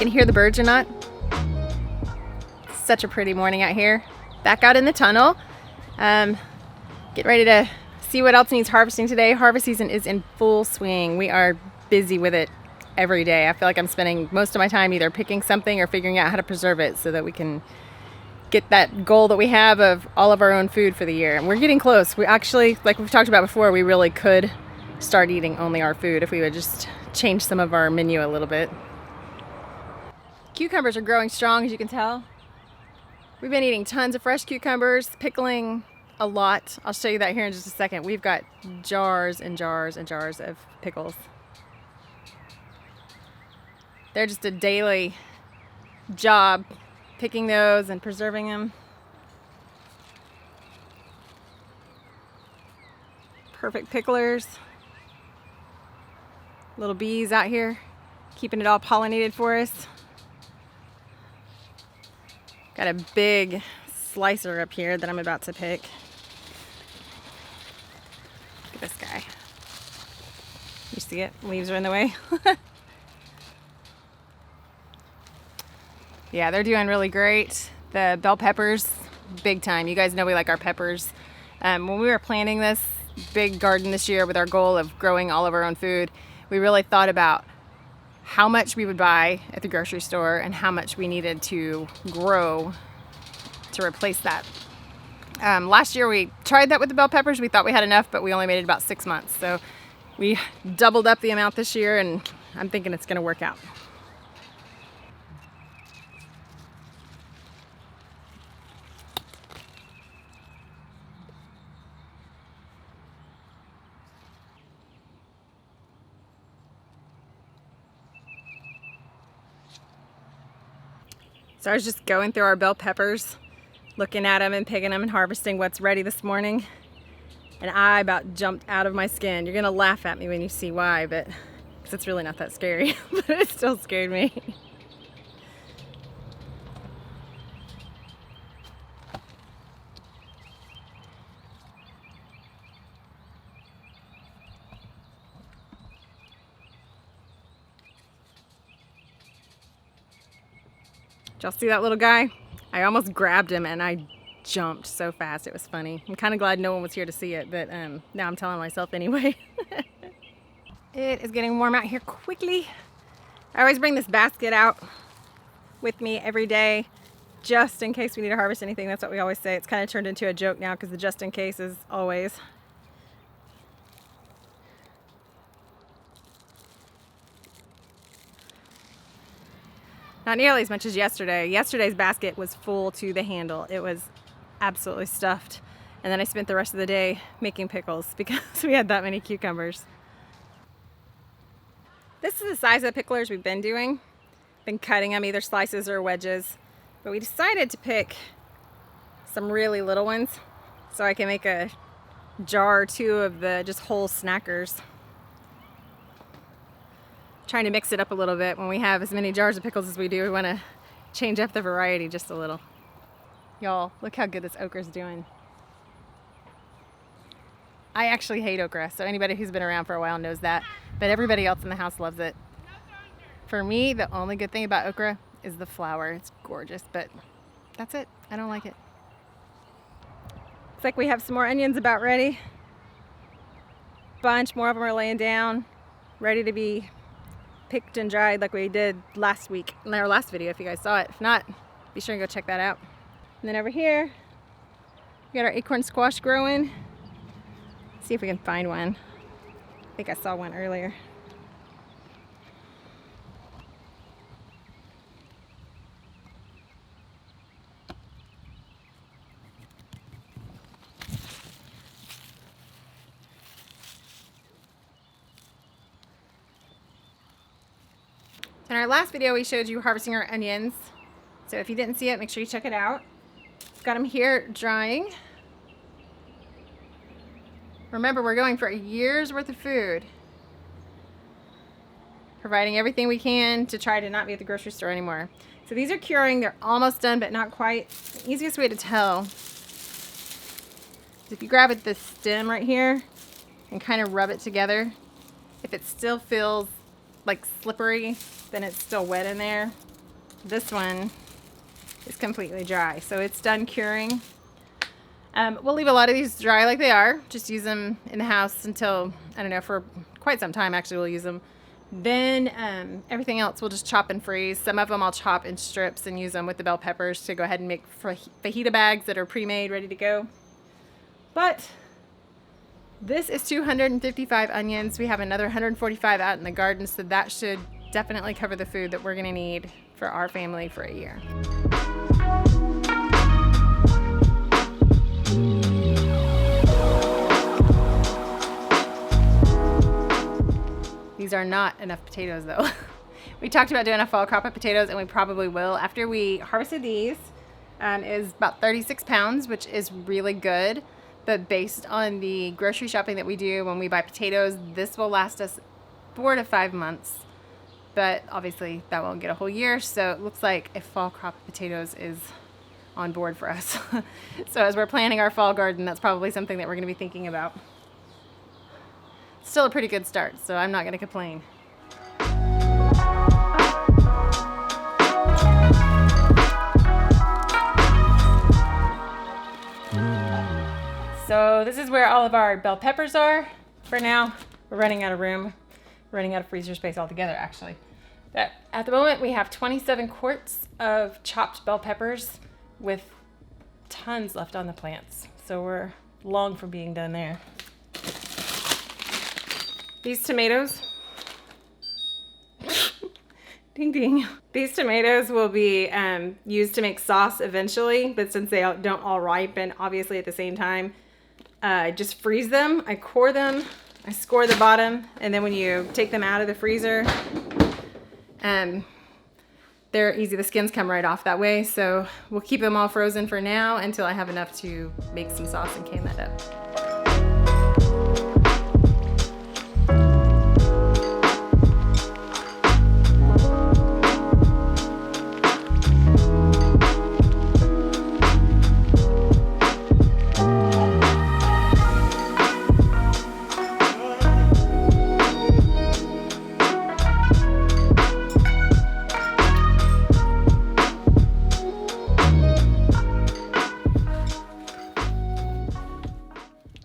can hear the birds or not. Such a pretty morning out here. Back out in the tunnel. Get ready to see what else needs harvesting today. Harvest season is in full swing. We are busy with it every day. I feel like I'm spending most of my time either picking something or figuring out how to preserve it so that we can get that goal that we have of all of our own food for the year. And we're getting close. We actually, like we've talked about before, we really could start eating only our food if we would just change some of our menu a little bit. Cucumbers are growing strong, as you can tell. We've been eating tons of fresh cucumbers, pickling a lot. I'll show you that here in just a second. We've got jars and jars and jars of pickles. They're just a daily job, picking those and preserving them. Perfect picklers. Little bees out here, keeping it all pollinated for us. Got a big slicer up here that I'm about to pick. Look at this guy. You see it? Leaves are in the way. Yeah, they're doing really great. The bell peppers, big time. You guys know we like our peppers. When we were planning this big garden this year with our goal of growing all of our own food, we really thought about how much we would buy at the grocery store and how much we needed to grow to replace that. Last year we tried that with the bell peppers. We thought we had enough, but we only made it about 6 months. So we doubled up the amount this year, and I'm thinking it's going to work out. So I was just going through our bell peppers, looking at them and picking them and harvesting what's ready this morning. And I about jumped out of my skin. You're gonna laugh at me when you see why, but because it's really not that scary, but it still scared me. Y'all see that little guy? I almost grabbed him and I jumped so fast. It was funny. I'm kind of glad no one was here to see it, but now I'm telling myself anyway. It is getting warm out here quickly. I always bring this basket out with me every day just in case we need to harvest anything. That's what we always say. It's kind of turned into a joke now because the just in case is always. Not nearly as much as yesterday. Yesterday's basket was full to the handle. It was absolutely stuffed. And then I spent the rest of the day making pickles because we had that many cucumbers. This is the size of the picklers we've been doing. Been cutting them either slices or wedges. But we decided to pick some really little ones so I can make a jar or two of the just whole snackers. Trying to mix it up a little bit. When we have as many jars of pickles as we do, we want to change up the variety just a little. Y'all, look how good this okra's doing. I actually hate okra, so anybody who's been around for a while knows that, but everybody else in the house loves it. For me, the only good thing about okra is the flower. It's gorgeous, but that's it. I don't like it. Looks like we have some more onions about ready. Bunch more of them are laying down, ready to be picked and dried like we did last week in our last video if you guys saw it. If not, be sure and go check that out. And then over here we got our acorn squash growing. See if we can find one. I think I saw one earlier. In our last video, we showed you harvesting our onions. So if you didn't see it, make sure you check it out. Got them here drying. Remember, we're going for a year's worth of food. Providing everything we can to try to not be at the grocery store anymore. So these are curing. They're almost done, but not quite. The easiest way to tell is if you grab at this stem right here and kind of rub it together. If it still feels like slippery, then it's still wet in there. this one is completely dry. So it's done curing. We'll leave a lot of these dry like they are. Just use them in the house until, I don't know, for quite some time actually we'll use them. Then everything else we'll just chop and freeze. Some of them I'll chop in strips and use them with the bell peppers to go ahead and make fajita bags that are pre-made, ready to go. But this is 255 onions. We have another 145 out in the garden, so that should definitely cover the food that we're gonna need for our family for a year. These are not enough potatoes though. We talked about doing a fall crop of potatoes, and we probably will. After we harvested these, is about 36 pounds, which is really good. But based on the grocery shopping that we do when we buy potatoes, this will last us 4 to 5 months. But obviously that won't get a whole year. So it looks like a fall crop of potatoes is on board for us. So as we're planning our fall garden, that's probably something that we're gonna be thinking about. Still a pretty good start, so I'm not gonna complain. So this is where all of our bell peppers are for now. We're running out of room, running out of freezer space altogether actually. But at the moment we have 27 quarts of chopped bell peppers with tons left on the plants. So we're long from being done there. These tomatoes, ding ding. These tomatoes will be used to make sauce eventually, but since they don't all ripen obviously at the same time, I just freeze them, I core them, I score the bottom, and then when you take them out of the freezer, they're easy, the skins come right off that way. So we'll keep them all frozen for now until I have enough to make some sauce and can that up.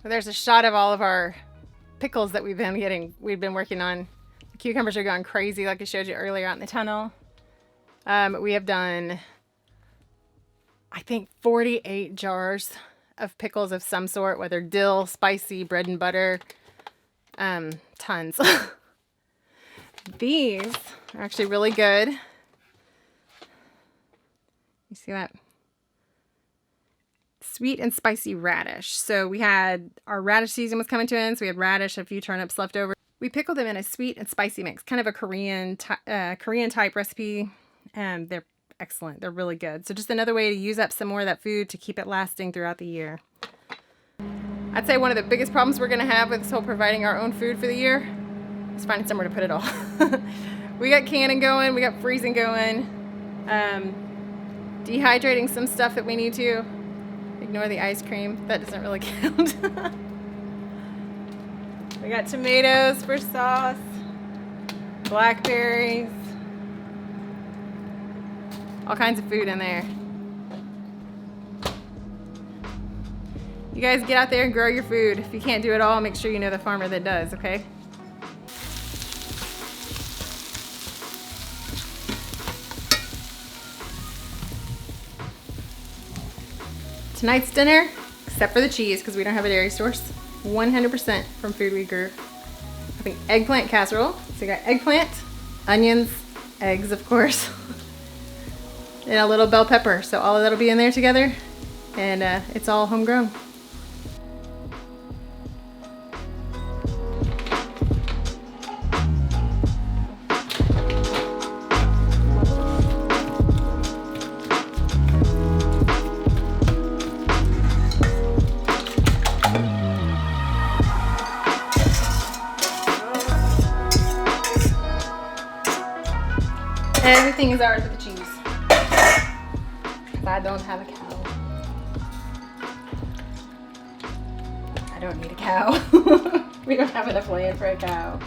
There's a shot of all of our pickles that we've been working on. The cucumbers are going crazy like I showed you earlier out in the tunnel. We have done, I think, 48 jars of pickles of some sort, whether dill, spicy, bread and butter, tons. These are actually really good. You see that? Sweet and spicy radish. So we had, our radish season was coming to an end, so we had radish, a few turnips left over. We pickled them in a sweet and spicy mix, kind of a Korean type recipe. They're excellent. They're really good. So just another way to use up some more of that food to keep it lasting throughout the year. I'd say one of the biggest problems we're going to have with this whole providing our own food for the year is finding somewhere to put it all. We got canning going, we got freezing going, dehydrating some stuff that we need to. Ignore the ice cream, that doesn't really count. We got tomatoes for sauce, blackberries, all kinds of food in there. You guys get out there and grow your food. If you can't do it all, make sure you know the farmer that does, okay? Tonight's dinner, except for the cheese, because we don't have a dairy source, 100% from food we grew. I think eggplant casserole. So we got eggplant, onions, eggs, of course, and a little bell pepper. So all of that'll be in there together, and it's all homegrown. Everything is ours with the cheese. Because I don't have a cow. I don't need a cow. We don't have enough land for a cow.